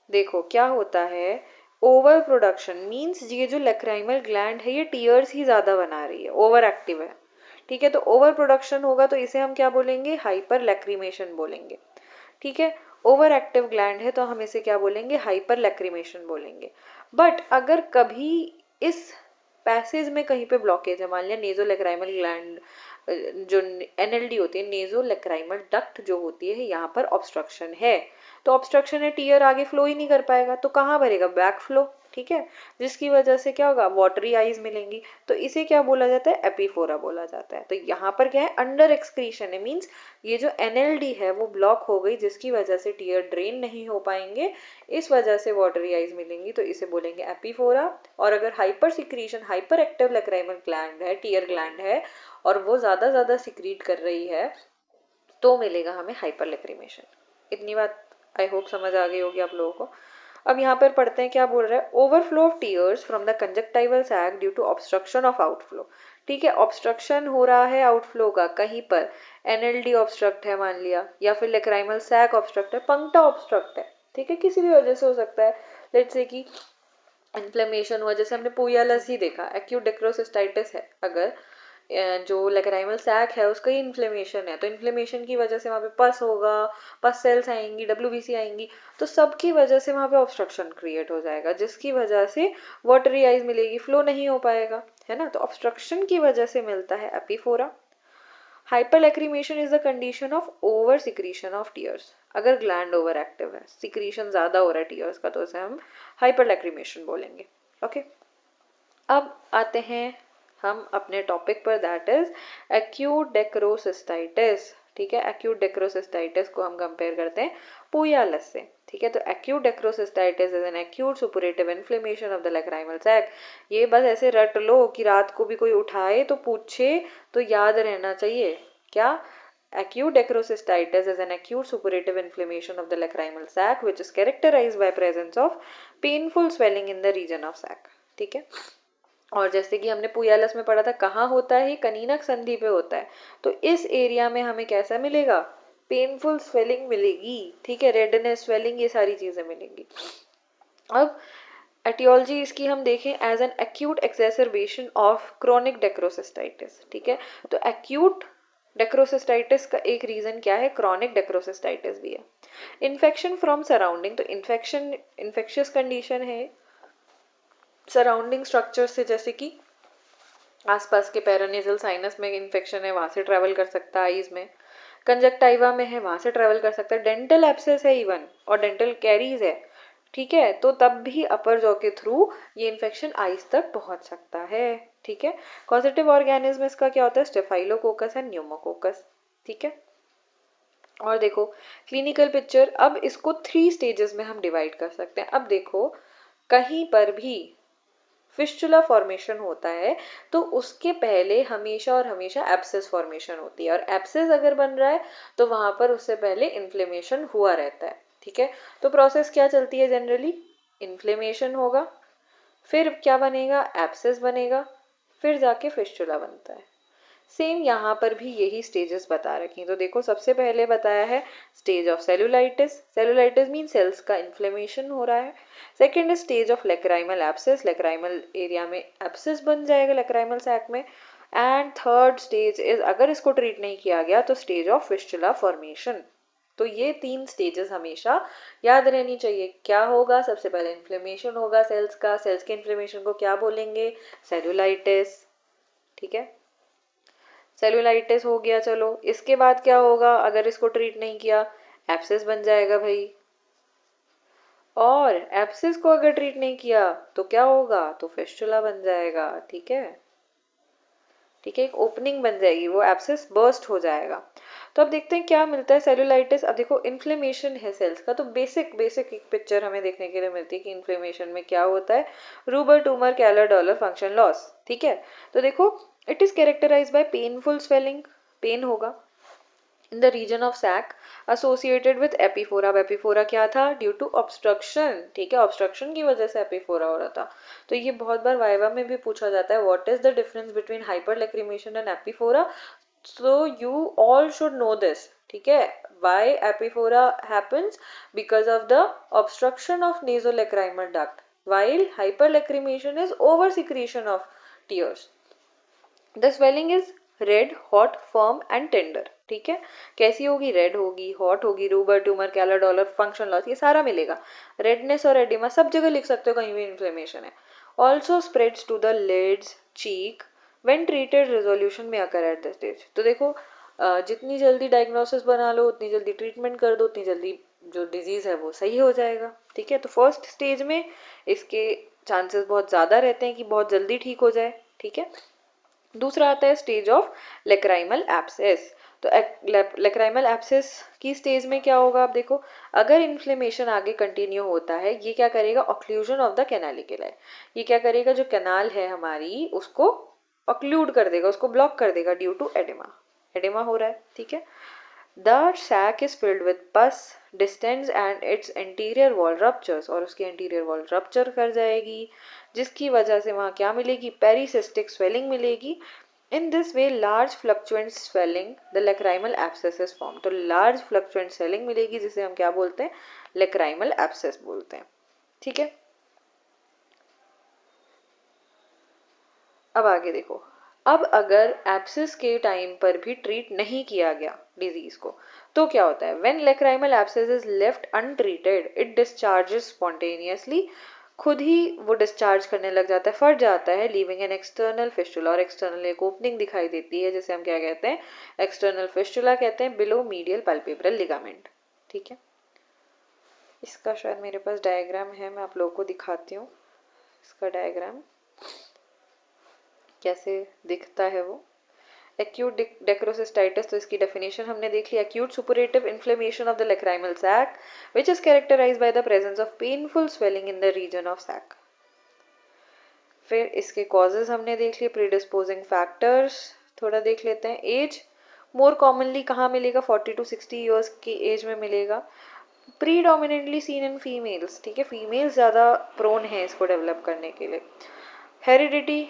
देखो क्या होता है, ओवर प्रोडक्शन मींस ये जो लैक्राइमल ग्लैंड है ये टीयर्स ही ज्यादा बना रही है, ओवर एक्टिव है। ठीक है, तो ओवर प्रोडक्शन होगा तो इसे हम क्या बोलेंगे, हाइपर लैक्रिमेशन बोलेंगे। ठीक है, ओवर एक्टिव ग्लैंड है तो हम इसे क्या बोलेंगे, हाइपर लैक्रिमेशन बोलेंगे। बट अगर कभी इस पैसेज में कहीं पे ब्लॉकेज है, मान लिया नेजो लैक्राइमल ग्लैंड जो NLD होती है, नेजो लैक्राइमल डक्ट जो होती है, यहाँ पर ऑब्स्ट्रक्शन है, तो ऑब्स्ट्रक्शन है, टीयर आगे फ्लो ही नहीं कर पाएगा, तो कहाँ भरेगा, बैक फ्लो। ठीक है, जिसकी वजह से क्या होगा, वाटरी आईज मिलेंगी, तो इसे क्या बोला जाता है, एपिफोरा बोला जाता है। तो यहाँ पर क्या है, अंडर एक्सक्रीशन है, मींस ये जो NLD है वो ब्लॉक हो गई, जिसकी वजह से टीयर ड्रेन नहीं हो पाएंगे, इस वजह से वाटरी आईज मिलेंगी, तो इसे बोलेंगे एपिफोरा। और अगर hyper secretion, hyper active lacrimal gland है, टीयर ग्लैंड है और वो ज्यादा सिक्रीट कर रही है, तो मिलेगा हमें हाइपर लैक्रिमेशन। इतनी बात आई होप समझ आ गई होगी आप लोगों को। अब यहाँ पर पढ़ते हैं क्या बोल रहा है, overflow of tears from the conjunctival sac due to obstruction of outflow. ठीक है, ऑब्स्ट्रक्शन हो रहा है आउटफ्लो का, कहीं पर NLD ऑब्स्ट्रक्ट है मान लिया, या फिर लैक्राइमल सैक ऑब्स्ट्रक्ट है, पंक्टा ऑब्स्ट्रक्ट है। ठीक है, किसी भी वजह से हो सकता है, लेट्स से कि इन्फ्लेमेशन हुआ, जैसे हमने पुयालस ही देखा, एक्यूट डेक्रोसिस्टाइटिस है, अगर जो लैक्राइमल सैक है उसका ही इन्फ्लेमेशन है, तो इन्फ्लेमेशन की वजह से वहां पे पस होगा, पस सेल्स आएंगी, WBC आएंगी, तो सबकी वजह से वहां पे ऑब्स्ट्रक्शन क्रिएट हो जाएगा, जिसकी वजह से वाटरी आइज मिलेगी, फ्लो नहीं हो पाएगा, है ना। तो ऑब्स्ट्रक्शन की वजह से मिलता है epiphora. Hyperlacrimation is the condition of over secretion of tears, अगर ग्लैंड ओवर एक्टिव है, सिक्रीशन ज्यादा हो रहा है टीयर्स का, तो उसे हम हाइपरलैक्रिमेशन बोलेंगे। ओके, अब आते हैं हम अपने टॉपिक पर, दैट इज एक्यूट डेक्रोसिस्टाइटिस। ठीक है, एक्यूट डेक्रोसिस्टाइटिस को हम कंपेयर करते हैं पुयालस से। ठीक है, तो acute dacryocystitis is an acute suppurative inflammation of the lacrimal sac. ये बस ऐसे रट लो कि रात को भी कोई उठाए तो पूछे तो याद रहना चाहिए, क्या, acute decrocystis is an acute suppurative inflammation of the lacrimal sac which is characterized by presence of painful swelling in the region of sac। ठीक है, और जैसे कि हमने पुयालस में पढ़ा था, कहाँ होता है, कनीनक संधि पे होता है, तो इस एरिया में हमें कैसा मिलेगा, पेनफुल स्वेलिंग मिलेगी। ठीक है, रेडनेस, स्वेलिंग, ये सारी चीजें मिलेंगी। अब एटियोलॉजी इसकी हम देखें, as an acute exacerbation of chronic dacryocystitis. ठीक है, तो एक्यूट डेक्रोसिस्टाइटिस का एक रीजन क्या है, क्रॉनिक डेक्रोसिस्टाइटिस भी है। इन्फेक्शन फ्रॉम सराउंडिंग, तो इन्फेक्शन इन्फेक्शियस कंडीशन है सराउंडिंग स्ट्रक्चर से, जैसे कि आसपास के पैरानेजल साइनस में इन्फेक्शन है, वहां से ट्रैवल कर सकता है, आईज में कंजक्टाइवा में है, वहां से ट्रैवल कर सकता है, डेंटल एब्सेस है इवन, और डेंटल कैरीज है, ठीक है, तो तब भी अपर जॉ के थ्रू ये इन्फेक्शन आईज तक पहुंच सकता है, ठीक है। कॉजेटिव ऑर्गेनिज्म इसका क्या होता है, स्टेफाइलोकोकस एंड न्यूमोकोकस, ठीक है। और देखो क्लिनिकल पिक्चर, अब इसको 3 स्टेजेस में हम डिवाइड कर सकते हैं। अब देखो कहीं पर भी फिस्टुला फॉर्मेशन होता है तो उसके पहले हमेशा और हमेशा एब्सेस फॉर्मेशन होती है, और एब्सेस अगर बन रहा है तो वहां पर उससे पहले इन्फ्लेमेशन हुआ रहता है, ठीक है। तो प्रोसेस क्या चलती है जनरली, इन्फ्लेमेशन होगा, फिर क्या बनेगा, एब्सेस बनेगा, फिर जाके फिस्टुला बनता है। सेम यहाँ पर भी यही स्टेजेस बता रखी हैं। तो देखो सबसे पहले बताया है stage of cellulitis, cellulitis mean cells का इन्फ्लेमेशन हो रहा है। Second stage of lacrimal abscess, lacrimal area में एब्सेस बन जाएगा लेक्राइमल सैक में। एंड थर्ड स्टेज इज, अगर इसको ट्रीट नहीं किया गया तो स्टेज ऑफ फिस्टुला फॉर्मेशन। तो ये 3 स्टेजेस हमेशा याद रहनी चाहिए। क्या होगा, सबसे पहले इन्फ्लेमेशन होगा सेल्स का, सेल्स के इन्फ्लेमेशन को क्या बोलेंगे, सेलुलाइटिस, ठीक है। सेलुलाइटिस हो गया, चलो इसके बाद क्या होगा, अगर इसको ट्रीट नहीं किया एब्सेस बन जाएगा भाई, और एब्सेस को अगर ट्रीट नहीं किया तो क्या होगा, तो फिस्टुला बन जाएगा, ठीक है, ठीक है, एक ओपनिंग बन जाएगी, वो एब्सेस बर्स्ट हो जाएगा। तो अब देखते हैं क्या मिलता है सेलुलाइटिस। अब देखो इन्फ्लेमेशन है सेल्स का, तो बेसिक बेसिक एक पिक्चर हमें देखने के लिए मिलती है कि इन्फ्लेमेशन में क्या होता है, rubor tumour calor dolor function loss, ठीक है। तो देखो it is characterise by painful swelling, pain होगा in the region of sac associated with epiphora. अब एपीफोरा क्या था, ड्यू टू ऑब्स्ट्रक्शन, ठीक है, ऑब्स्ट्रक्शन की वजह से एपीफोरा हो रहा था। तो ये बहुत बार वाइवा में भी पूछा जाता है, what is the difference between hyperlacrimation and epiphora. so you all should know this, ठीक है, why epiphora happens, because of the obstruction of nasolacrimal duct, while hyperlacrimation is over secretion of tears. The swelling is red, hot, firm and tender, ठीक है। कैसी होगी, रेड होगी, हॉट होगी, rubor tumour calor dolor function loss, ये सारा मिलेगा। रेडनेस और एडिमा सब जगह लिख सकते हो, कहीं भी इन्फ्लेमेशन है। Also spreads to the lids, cheek, when treated resolution में अकर एट द स्टेज। तो देखो जितनी जल्दी डायग्नोसिस बना लो, उतनी जल्दी ट्रीटमेंट कर दो, उतनी जल्दी जो डिजीज है वो सही हो जाएगा, ठीक है। तो फर्स्ट स्टेज में इसके चांसेस बहुत ज़्यादा रहते हैं कि बहुत जल्दी ठीक हो जाए, ठीक है। दूसरा आता है स्टेज ऑफ लेक्राइमल एब्सेस। तो लेक्राइमल एब्सेस की स्टेज में क्या होगा, आप देखो अगर इन्फ्लेमेशन आगे कंटिन्यू होता है, ये क्या करेगा, ऑक्लूजन ऑफ द कैनालिकुलाई, ये क्या करेगा, जो कैनाल है हमारी उसको ऑक्लूड कर देगा, उसको ब्लॉक कर देगा ड्यू टू एडिमा, एडिमा हो रहा है, ठीक है। The sac is filled with pus, distends and its anterior wall ruptures, और उसकी anterior wall rupture कर जाएगी, जिसकी वजह से वहाँ क्या मिलेगी, पेरिसिस्टिक swelling मिलेगी। In this way large fluctuant swelling, the lacrimal abscess is formed। तो large fluctuant swelling मिलेगी जिसे हम क्या बोलते हैं, lacrimal abscess बोलते हैं, ठीक है। अब आगे देखो, अब अगर एब्सेस के टाइम पर भी ट्रीट नहीं किया गया डिजीज को तो क्या होता है, when lacrimal abscess is left untreated it discharges spontaneously, खुद ही वो डिस्चार्ज करने लग जाता है, फट जाता है, लीविंग एन एक्सटर्नल फिस्टुला, और एक्सटर्नल एक ओपनिंग दिखाई देती है जिसे हम क्या कहते हैं, एक्सटर्नल फिस्टुला कहते हैं, बिलो मीडियल पैल्पेब्रल लिगामेंट, ठीक है। इसका शायद मेरे पास डायग्राम है, मैं आप लोगों को दिखाती हूँ इसका डायग्राम कैसे दिखता है वो। एक्यूट डेक्रोसिस्टाइटिस, तो इसकी डेफिनेशन हमने देख ली, acute suppurative inflammation of the lacrimal sac which is characterised by the presence of painful swelling in the region of sac. फिर इसके कॉजेज हमने देख लिए, प्रीडिस्पोजिंग फैक्टर्स थोड़ा देख लेते हैं। एज मोर कॉमनली कहाँ मिलेगा, 40 to 60 ईयर्स की एज में मिलेगा, प्रीडोमिनेंटली सीन इन फीमेल्स, ठीक है, फीमेल्स ज़्यादा प्रोन है इसको डेवलप करने के लिए। Heredity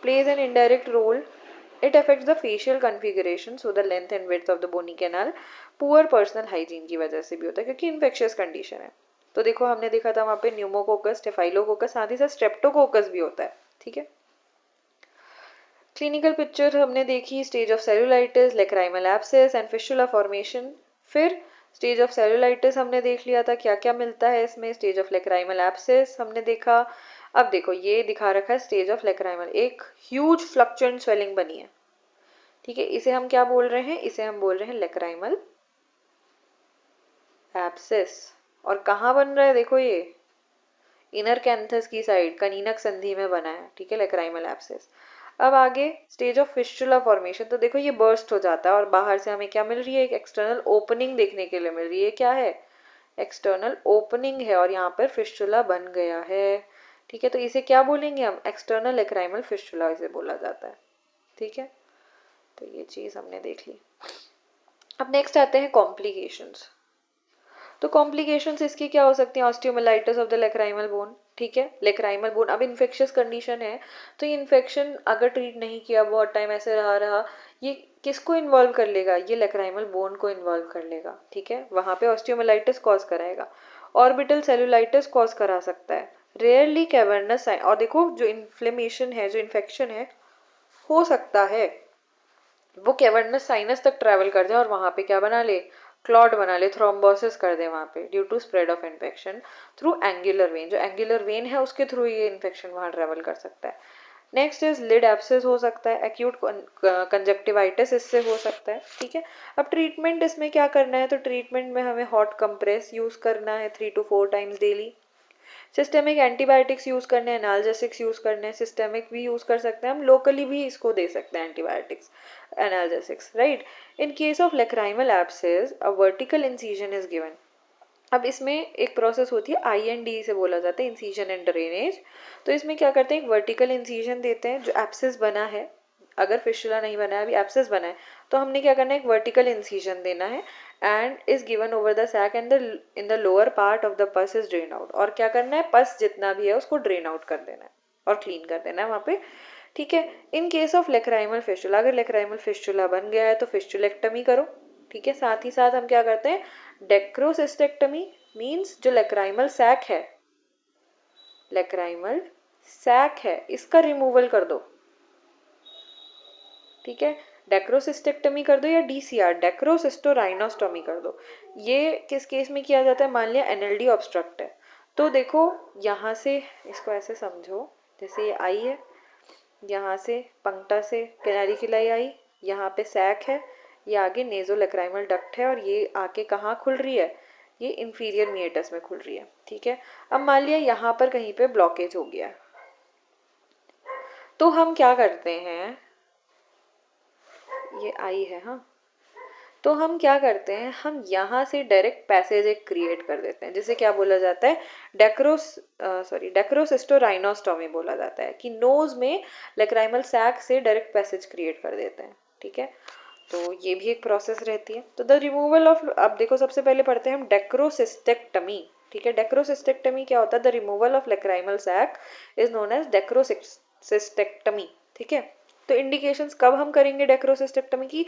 plays an indirect role, it affects the facial configuration, so the length and width of the bony canal, poor personal hygiene की वजह से भी होता है क्योंकि इन्फेक्शियस कंडीशन है। तो देखो हमने देखा था वहाँ पे न्यूमोकोकस, स्टेफाइलोकोकस, साथ ही साथ स्ट्रेप्टोकोकस भी होता है, ठीक है। क्लिनिकल पिक्चर हमने देखी, stage of cellulitis, lacrimal abscess and fistula formation. फिर स्टेज ऑफ सेलुलाइटिस हमने देख लिया था क्या क्या मिलता है इसमें, स्टेज ऑफ लेक्राइमल एब्सेस हमने देखा। अब देखो ये दिखा रखा है स्टेज ऑफ लेक्राइमल, एक ह्यूज फ्लक्चुएंट स्वेलिंग बनी है, ठीक है, इसे हम क्या बोल रहे हैं, इसे हम बोल रहे हैं लेक्राइमल एब्सेस। और कहाँ बन रहा है देखो, ये इनर कैंथस की साइड कनीनक संधि में बना है, ठीक है, लेक्राइमल एब्सेस। अब आगे स्टेज ऑफ फिस्टुला फॉर्मेशन, तो देखो ये बर्स्ट हो जाता है और बाहर से हमें क्या मिल रही है, एक एक्सटर्नल ओपनिंग देखने के लिए मिल रही है, क्या है, एक्सटर्नल ओपनिंग है, और यहाँ पर फिस्टुला बन गया है, ठीक है। तो इसे क्या बोलेंगे हम, एक्सटर्नल लेक्राइमल फिस्टुला इसे बोला जाता है, ठीक है। तो ये चीज हमने देख ली। अब नेक्स्ट आते हैं कॉम्प्लिकेशंस। तो कॉम्प्लिकेशंस इसकी क्या हो सकती है, osteomyelitis of the lacrimal bone, ठीक है, लेक्राइमल बोन। अब इन्फेक्शियस कंडीशन है, तो ये इन्फेक्शन अगर ट्रीट नहीं किया, बहुत टाइम ऐसे रहा, ये किसको इन्वॉल्व कर लेगा, ये लेक्राइमल बोन को इन्वॉल्व कर लेगा, ठीक है, वहां पे ऑस्टियोमाइलाइटिस कॉज कराएगा। ऑर्बिटल सेलुलाइटिस कॉज करा सकता है, रेयरली कैवर्नस साइन। और देखो जो इन्फ्लेमेशन है, जो इन्फेक्शन है, हो सकता है वो कैवर्नस साइनस तक ट्रैवल कर जाए और वहां पे क्या बना ले, क्लॉट बना ले, थ्रोम्बोसिस कर दे वहां पे, due to spread of infection through angular vein. जो एंगुलर वेन है उसके थ्रू ये इन्फेक्शन वहां ट्रैवल कर सकता है। नेक्स्ट इज लिड एब्सेस हो सकता है, एक्यूट कंजक्टिवाइटिस इससे हो सकता है, ठीक है। अब ट्रीटमेंट इसमें क्या करना है, तो ट्रीटमेंट में हमें हॉट कंप्रेस यूज करना है 3 to 4 times daily. Systemic antibiotics use करने हैं, एनाल्जेसिक्स यूज करने हैं, सिस्टेमिक भी यूज कर सकते हैं हम, लोकली भी इसको दे सकते हैं antibiotics, analgesics, right. In case of lacrimal abscess a vertical incision is given. अब इसमें एक प्रोसेस होती है IND से बोला जाता है, इंसिजन एंड ड्रेनेज। तो इसमें क्या करते हैं, एक वर्टिकल इंसिजन देते हैं, जो एब्सेस बना है, अगर फिस्टुला नहीं बना है, अभी एब्सेस बना है, तो हमने क्या करना है, एक वर्टिकल इंसिजन देना है, and is given over the sac and in the lower part of the pus is drain out. और क्या करना है, पस जितना भी है उसको ड्रेन आउट कर देना है और क्लीन कर देना है वहां पे, ठीक है। In case of lacrimal fistula, अगर लेक्राइमल फिस्टुला बन गया है तो फिस्टुलेक्टमी करो, ठीक है। साथ ही साथ हम क्या करते हैं, डेक्रोसिस्टेक्टमी, मींस जो लेक्राइमल सैक है, लेक्राइमल सैक है, इसका रिमूवल कर दो, ठीक है। डेक्रोसिस्टेक्टमी कर दो या DCR, डेक्रोसिस्टोराइनोस्टोमी कर दो। ये किस केस में किया जाता है, मान लिया NLD ऑब्स्ट्रक्ट है, तो देखो यहाँ से इसको ऐसे समझो, जैसे ये आई है, यहाँ से पंक्टा से कैनारिकुलाई आई, यहाँ पे सैक है, ये आगे नेजोलेक्राइमल डक्ट है, और ये आके कहाँ खुल रही है, ये इंफीरियर मिएटस में खुल रही है, ठीक है। अब मान लिया यहाँ पर कहीं पे ब्लॉकेज हो गया, तो हम क्या करते हैं, ये आई है, हाँ, तो हम क्या करते हैं, हम यहाँ से डायरेक्ट पैसेज एक क्रिएट कर देते हैं, जिसे क्या बोला जाता है, डेक्रोसिस्टोराइनोस्टोमी बोला जाता है, कि नोज में लेक्राइमल सैक से डायरेक्ट पैसेज क्रिएट कर देते हैं, ठीक है। तो ये भी एक प्रोसेस रहती है। तो द रिमूवल ऑफ, अब देखो सबसे पहले पढ़ते हैं हम डेक्रोसिस्टेक्टमी, ठीक है। डेक्रोसिस्टेक्टमी क्या होता है, the removal of lacrimal sac is known as dacryocystectomy, ठीक है। तो इंडिकेशंस कब हम करेंगे डेक्रोसिस्टेक्टमी की,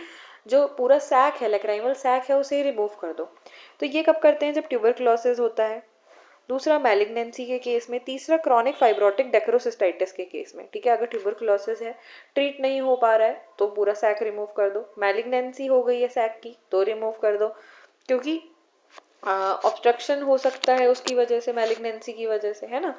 जो पूरा सैक है, लेक्राइमल सैक है, उसे रिमूव कर दो। तो ये कब करते हैं, जब ट्यूबरक्लोसिस होता है, दूसरा मैलिग्नेंसी के केस में, तीसरा क्रॉनिक फाइब्रोटिक डेक्रोसिस्टाइटिस के केस में, ठीक है। अगर ट्यूबरक्लोसिस है, ट्रीट नहीं हो पा रहा है, तो पूरा सैक रिमूव कर दो। मैलिग्नेंसी हो गई है सैक की, तो रिमूव कर दो, क्योंकि ऑब्स्ट्रक्शन हो सकता है उसकी वजह से, मैलिग्नेंसी की वजह से, है ना।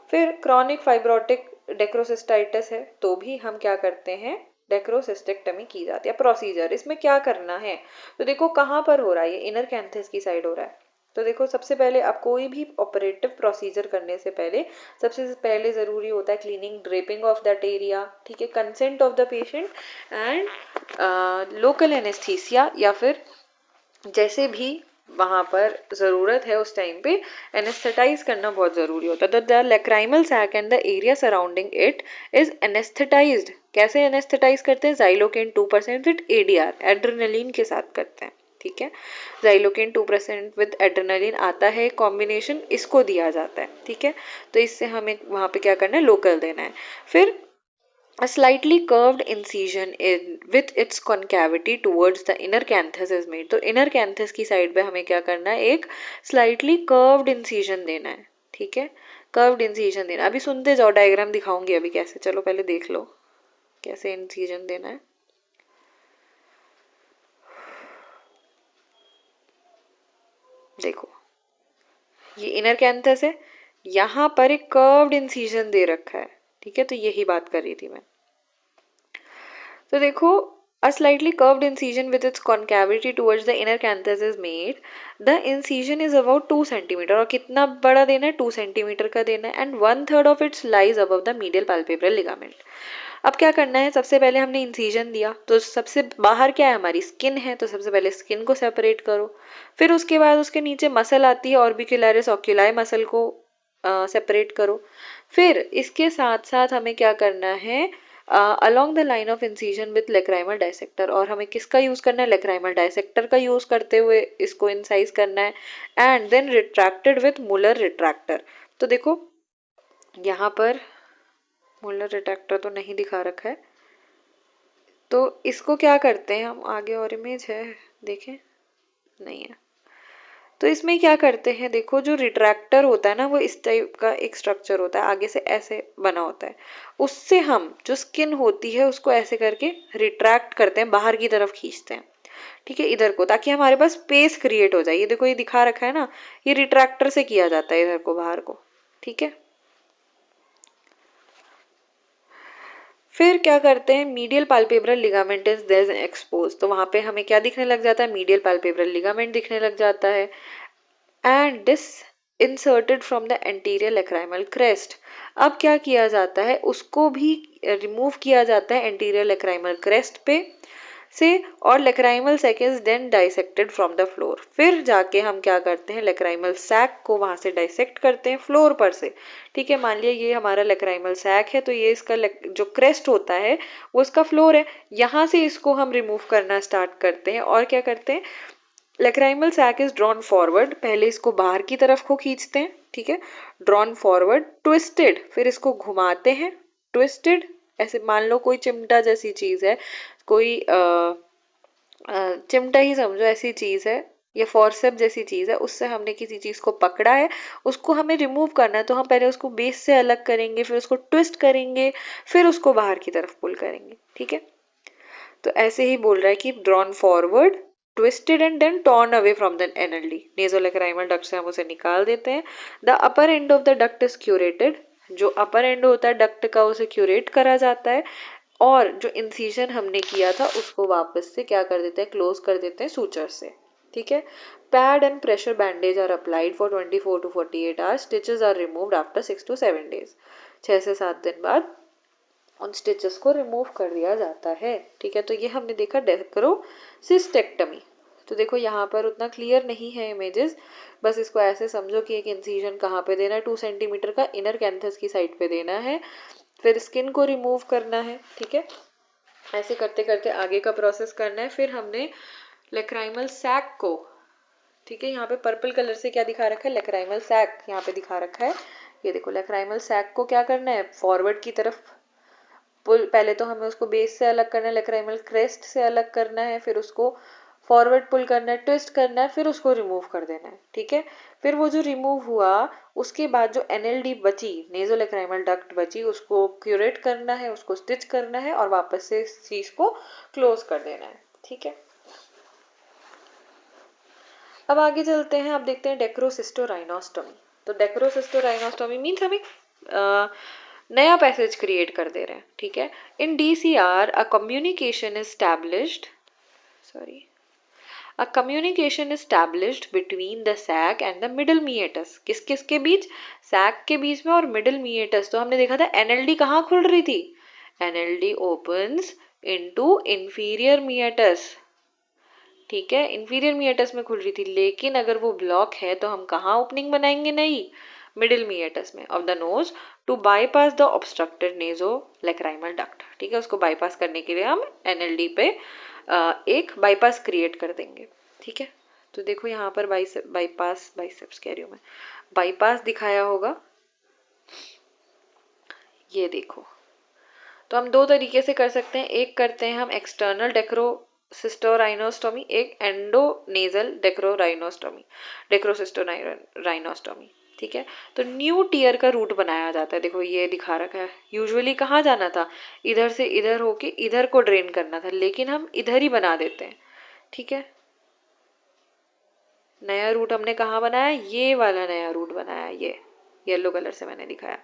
फिर क्रॉनिक फाइब्रोटिक डेक्रोसिस्टाइटिस है, तो भी हम क्या करते हैं, डेक्रोसिस्टेक्टमी की जाती है। प्रोसीजर इसमें क्या करना है, तो देखो कहाँ पर हो रहा है, ये इनर कैंथस की साइड हो रहा है। तो देखो सबसे पहले आप कोई भी ऑपरेटिव प्रोसीजर करने से पहले सबसे पहले जरूरी होता है cleaning, draping of that area, ठीक है, consent of the patient and local anaesthesia, या फिर जैसे भी वहां पर जरूरत है उस टाइम पे एनेस्थेटाइज करना बहुत जरूरी होता है। The lacrimal sac and the area surrounding it is anaesthetised. कैसे एनेस्थेटाइज करते हैं, जाइलोकेन 2% विद ADR, एड्रेनलिन के साथ करते हैं, ठीक है। जाइलोकेन 2% विद एड्रेनलिन आता है कॉम्बिनेशन, इसको दिया जाता है, ठीक है। तो इससे हमें वहां पे क्या करना है, लोकल देना है। फिर a slightly curved incision with its concavity towards the inner canthus is made। तो inner canthus की साइड पे हमें क्या करना है, एक slightly curved incision देना है, ठीक है, curved incision देना। अभी सुनते जाओ, डायग्राम दिखाऊंगी अभी कैसे, चलो पहले देख लो। कैसे इंसिजन देना है। देखो ये इनर कैंथस है, यहाँ पर एक कर्व्ड इंसिजन दे रखा है, ठीक है, तो यही बात कर रही थी मैं। तो देखो a slightly curved incision with its concavity towards the inner canthus is made. The incision is about 2 centimeter, और कितना बड़ा देना है, 2 सेंटीमीटर का देना है, and 1/3 of its lies above the medial palpebral ligament. अब क्या करना है, सबसे पहले हमने इंसिजन दिया तो सबसे बाहर क्या है, हमारी स्किन है, तो सबसे पहले स्किन को सेपरेट करो। फिर उसके बाद उसके नीचे मसल आती है, ऑर्बिक्युलरिस ऑक्यूलाई मसल को सेपरेट करो। फिर इसके साथ साथ हमें क्या करना है, along the line of incision with lacrimal dissector, और हमें किसका यूज करना है, lacrimal dissector का यूज करते हुए इसको इंसाइज करना है, and then retracted with Muller retractor. तो देखो यहाँ पर मुलर रिट्रैक्टर तो नहीं दिखा रखा है, तो इसको क्या करते हैं हम, आगे और इमेज है देखें, नहीं है, तो इसमें क्या करते हैं, देखो जो रिट्रैक्टर होता है ना, वो इस टाइप का एक स्ट्रक्चर होता है, आगे से ऐसे बना होता है, उससे हम जो स्किन होती है उसको ऐसे करके रिट्रैक्ट करते हैं, बाहर की तरफ खींचते हैं, ठीक है, इधर को, ताकि हमारे पास स्पेस क्रिएट हो जाए। ये देखो ये दिखा रखा है ना, ये रिट्रैक्टर से किया जाता है, इधर को बाहर को, ठीक है। फिर क्या करते हैं, medial palpebral ligament is there expose, तो वहां पे हमें क्या दिखने लग जाता है, मीडियल पाल्पेब्रल लिगामेंट दिखने लग जाता है, and this inserted from the anterior lacrimal crest. अब क्या किया जाता है, उसको भी रिमूव किया जाता है एंटीरियर लेक्राइमल क्रेस्ट पे से, और lacrimal sac is then dissected from the floor. फिर जाके हम क्या करते हैं, लेक्राइमल सैक को वहां से डाइसेक्ट करते हैं फ्लोर पर से, ठीक है। मान लिया ये हमारा लेक्राइमल सैक है, तो ये इसका जो क्रेस्ट होता है वो इसका फ्लोर है, यहाँ से इसको हम रिमूव करना स्टार्ट करते हैं, और क्या करते हैं, lacrimal sac is drawn forward, पहले इसको बाहर की तरफ को खींचते हैं, ठीक है, ड्रॉन फॉरवर्ड, ट्विस्टेड, फिर इसको घुमाते हैं, ट्विस्टेड, ऐसे मान लो कोई चिमटा जैसी चीज है, कोई चिमटा ही समझो ऐसी चीज है, या फोर्सेप जैसी चीज है, उससे हमने किसी चीज को पकड़ा है, उसको हमें रिमूव करना है, तो हम पहले उसको बेस से अलग करेंगे, फिर उसको ट्विस्ट करेंगे, फिर उसको बाहर की तरफ पुल करेंगे, ठीक है। तो ऐसे ही बोल रहा है कि drawn forward, twisted and then torn away from the NLD, nasolacrimal duct से हम उसे निकाल देते हैं। The upper end of the duct is curetted, जो अपर एंड होता है डक्ट का उसे क्यूरेट करा जाता है, और जो इंसिजन हमने किया था उसको वापस से क्या कर देते हैं, क्लोज कर देते हैं सूचर से, ठीक है। Pad and pressure bandage are applied for 24 to 48 hours, stitches are removed after 6 to 7 days, 6 से 7 दिन बाद उन स्टिचेस को रिमूव कर दिया जाता है, ठीक है। तो ये हमने देखा डेक्रोसिस्टेक्टमी। तो देखो यहाँ पर उतना क्लियर नहीं है इमेजेस, बस इसको ऐसे समझो कि एक इंसिजन कहाँ पे देना है, 2 सेंटीमीटर का इनर कैंथस की साइड पे देना है, फिर स्किन को रिमूव करना है, ठीक है। ऐसे करते करते आगे का प्रोसेस करना है। फिर हमने लेक्राइमल सैक को, ठीक है, यहाँ पे पर्पल कलर से क्या दिखा रखा है, लेक्राइमल सैक यहाँ पे दिखा रखा है, ये देखो लेक्राइमल सैक को क्या करना है, फॉरवर्ड की तरफ पुल, पहले तो हमें उसको बेस से अलग करना है, लेक्राइमल क्रेस्ट से अलग करना है, फिर उसको फॉरवर्ड पुल करना है, ट्विस्ट करना है, फिर उसको रिमूव कर देना है, ठीक है। फिर वो जो रिमूव हुआ उसके बाद जो एनएलडी बची, नेजोलेक्राइमल डक्ट बची, उसको क्यूरेट करना है, उसको स्टिच करना है, और वापस से इस चीज को क्लोज कर देना है, ठीक है। अब आगे चलते हैं, अब देखते हैं डेक्रोसिस्टोराइनोस्टोमी। तो डेक्रोसिस्टोराइनोस्टोमी मीन्स हमें नया पैसेज क्रिएट कर दे रहे हैं, ठीक है। In DCR a communication established, sorry, A communication established between the sac and the middle meatus, किस किस के बीच, sac के बीच में और middle meatus। तो हमने देखा था NLD कहाँ खुल रही थी, NLD opens into inferior meatus, ठीक है, inferior meatus में खुल रही थी, लेकिन अगर वो ब्लॉक है तो हम कहाँ ओपनिंग बनाएंगे, नहीं, मिडिल meatus में of the nose, to bypass the obstructed nasolacrimal duct, ठीक है। उसको बाईपास करने के लिए हम NLD पे एक बाईपास क्रिएट कर देंगे, ठीक है। तो देखो यहाँ पर बाईसेप्स कह रही हूँ मैं, बाईपास दिखाया होगा, ये देखो। तो हम दो तरीके से कर सकते हैं, एक करते हैं हम एक्सटर्नल डेक्रोसिस्टोराइनोस्टोमी, एक एंडोनेजल डेक्रोसिस्टोराइनोस्टोमी, ठीक है। तो न्यू टीयर का रूट बनाया जाता है, देखो ये दिखा रखा है। यूजुअली कहाँ जाना था, इधर से इधर होके इधर को ड्रेन करना था, लेकिन हम इधर ही बना देते हैं। ठीक है, नया रूट हमने कहाँ बनाया, ये वाला नया रूट बनाया, ये येलो कलर से मैंने दिखाया।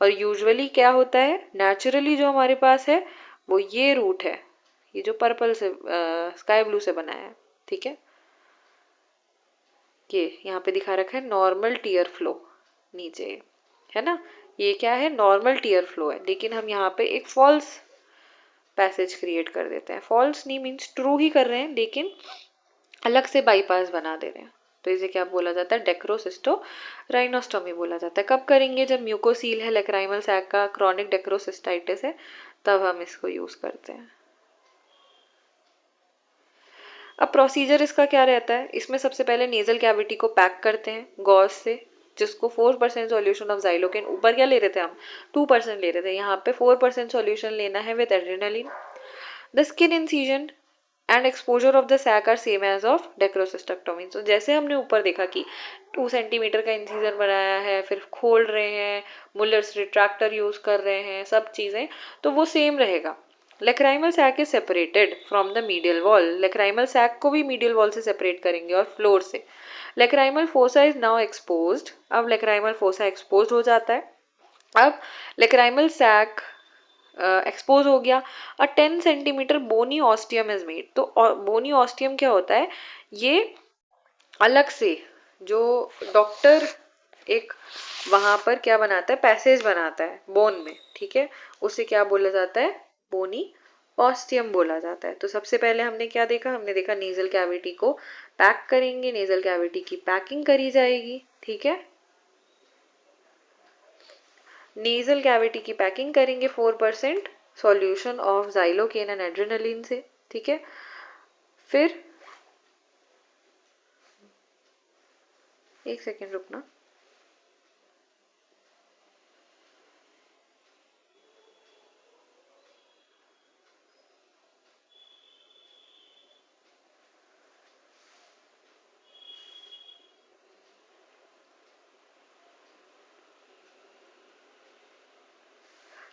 और यूजुअली क्या होता है, नेचुरली जो हमारे पास है वो ये रूट है, ये जो पर्पल से स्काई ब्लू से बनाया है। ठीक है, ये यहाँ पे दिखा रखा है नॉर्मल टीयर फ्लो नीचे, है ना। ये क्या है, नॉर्मल टीयर फ्लो है, लेकिन हम यहाँ पे एक फॉल्स पैसेज क्रिएट कर देते हैं। फॉल्स नहीं मीन्स ट्रू ही कर रहे हैं, लेकिन अलग से बाईपास बना दे रहे हैं। तो इसे क्या बोला जाता है, डेक्रोसिस्टोराइनोस्टोमी बोला जाता है। कब करेंगे, जब म्यूकोसील है लेक्राइमल सैक का, क्रॉनिक डेक्रोसिस्टाइटिस है, तब हम इसको यूज करते हैं। अब प्रोसीजर इसका क्या रहता है, इसमें सबसे पहले नेजल कैविटी को पैक करते हैं गॉज से, जिसको 4% सॉल्यूशन ऑफ जाइलोकेन, ऊपर क्या ले रहे थे हम 2% ले रहे थे, यहाँ पे 4% सॉल्यूशन लेना है with adrenaline. The skin incision and exposure of the sac are same as of dacryocystectomy. तो जैसे हमने ऊपर देखा कि 2 सेंटीमीटर का इंसिजन बनाया है, फिर खोल रहे हैं, मुलर्स रिट्रैक्टर यूज कर रहे हैं, सब चीजें, तो वो सेम रहेगा। Lacrimal sac is separated from the medial wall, lacrimal sac को भी मीडियल वॉल से सेपरेट करेंगे और फ्लोर से। Lacrimal fossa is now exposed, अब लेक्राइमल फोसा एक्सपोज हो जाता है। अब लेक्राइमल सैक एक्सपोज हो गया, a 10 centimetre bony ostium is made. तो बोनी ऑस्टियम क्या होता है, ये अलग से जो डॉक्टर एक वहां पर क्या बनाता है, पैसेज बनाता है बोन में। ठीक है, उसे क्या बोला जाता है, बोनी ऑस्टियम बोला जाता है। तो सबसे पहले हमने क्या देखा, हमने देखा नेजल कैविटी को पैक करेंगे, नेजल कैविटी की पैकिंग करी जाएगी। ठीक है, नेजल कैविटी की पैकिंग करेंगे 4% solution of xylocaine and adrenaline से। ठीक है, फिर एक सेकेंड रुकना।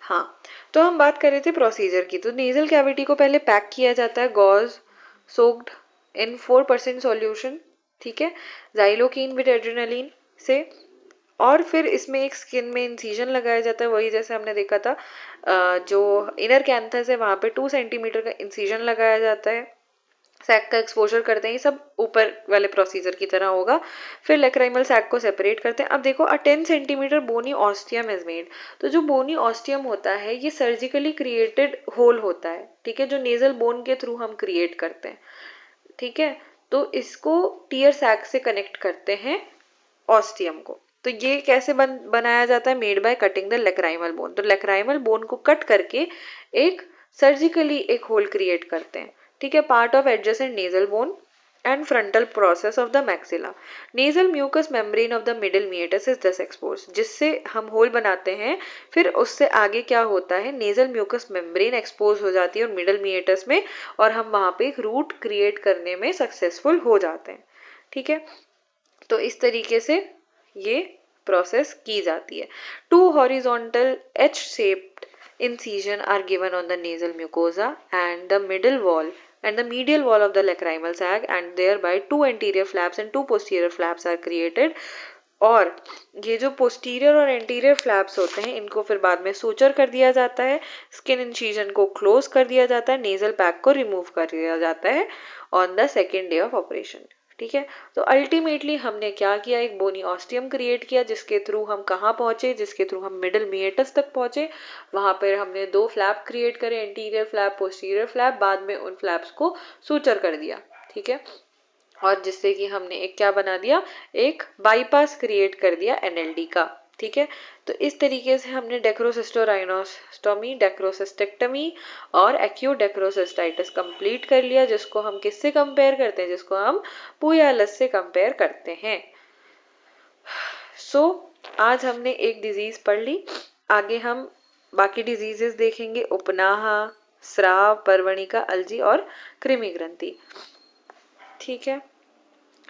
हाँ, तो हम बात कर रहे थे प्रोसीजर की। तो नेजल कैविटी को पहले पैक किया जाता है गॉज सोक्ड इन 4% सॉल्यूशन, ठीक है, जाइलोकीन विद एड्रेनालिन से। और फिर इसमें एक स्किन में इंसिजन लगाया जाता है, वही जैसे हमने देखा था जो इनर कैंथस है वहां पे 2 सेंटीमीटर का इंसिजन लगाया जाता है, सैक का एक्सपोजर करते हैं, ये सब ऊपर वाले प्रोसीजर की तरह होगा। फिर लेक्राइमल सैक को सेपरेट करते हैं। अब देखो, a 10 centimetre bony ostium is made. तो जो बोनी ऑस्टियम होता है ये सर्जिकली क्रिएटेड होल होता है, ठीक है, जो नेजल बोन के थ्रू हम क्रिएट करते हैं। ठीक है, तो इसको टीयर सैक से कनेक्ट करते हैं ऑस्टियम को। तो ये कैसे बनाया जाता है, made by cutting the lacrimal bone. तो लेक्राइमल बोन को कट करके एक सर्जिकली एक होल क्रिएट करते हैं। ठीक है, part of adjacent nasal bone and frontal process of the maxilla. Nasal mucous membrane of the middle meatus is thus expose, जिससे हम होल बनाते हैं। फिर उससे आगे क्या होता है, नेजल म्यूकस मेम्ब्रेन एक्सपोज हो जाती है और मिडिल मीएटस में, और हम वहां पे एक रूट क्रिएट करने में सक्सेसफुल हो जाते हैं। ठीक है, तो इस तरीके से ये प्रोसेस की जाती है। 2 horizontal H shaped incision are given on the nasal mucosa and the middle wall and the medial wall of the lacrimal sac, and thereby 2 anterior flaps and 2 posterior flaps are created। और ये जो पोस्टीरियर और एंटीरियर फ्लैप्स होते हैं इनको फिर बाद में सूचर कर दिया जाता है, स्किन इंसिजन को क्लोज कर दिया जाता है, नेजल पैक को रिमूव कर दिया जाता है on the second day of operation. ठीक है, तो अल्टीमेटली हमने क्या किया, एक बोनी ऑस्टियम क्रिएट किया, जिसके थ्रू हम कहाँ पहुंचे, जिसके थ्रू हम मिडिल मिएटस तक पहुंचे। वहां पर हमने 2 फ्लैप क्रिएट करे, एंटीरियर फ्लैप, पोस्टीरियर फ्लैप, बाद में उन फ्लैप्स को सूचर कर दिया। ठीक है, और जिससे कि हमने एक क्या बना दिया, एक बाईपास क्रिएट कर दिया एनएलडी का। ठीक है, तो इस तरीके से हमने डेक्रोसिस्टोराइनोस्टोमी, डेक्रोसिस्टेक्टमी और एक्यूट डेक्रोसिस्टाइटिस कंप्लीट कर लिया, जिसको हम किससे कंपेयर करते हैं, जिसको हम पुयालस से कंपेयर करते हैं। आज हमने एक डिजीज पढ़ ली, आगे हम बाकी डिजीजेस देखेंगे, उपनाह, स्राव, परवणिका, अल्जी और कृमि ग्रंथि। ठीक है,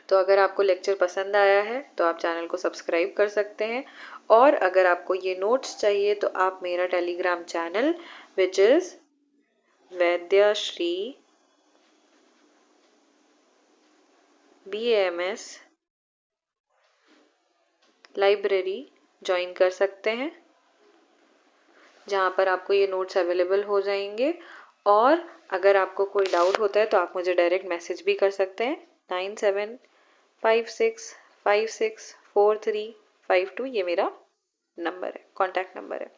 तो अगर आपको लेक्चर पसंद आया है तो आप चैनल को सब्सक्राइब कर सकते हैं, और अगर आपको ये नोट्स चाहिए तो आप मेरा Telegram channel which is Vaidyashri BAMS library join कर सकते हैं, जहाँ पर आपको ये नोट्स अवेलेबल हो जाएंगे। और अगर आपको कोई डाउट होता है तो आप मुझे डायरेक्ट मैसेज भी कर सकते हैं। 9756564352 ये मेरा नंबर है, कॉन्टैक्ट नंबर है।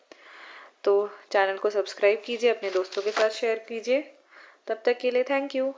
तो चैनल को सब्सक्राइब कीजिए, अपने दोस्तों के साथ शेयर कीजिए। तब तक के लिए थैंक यू।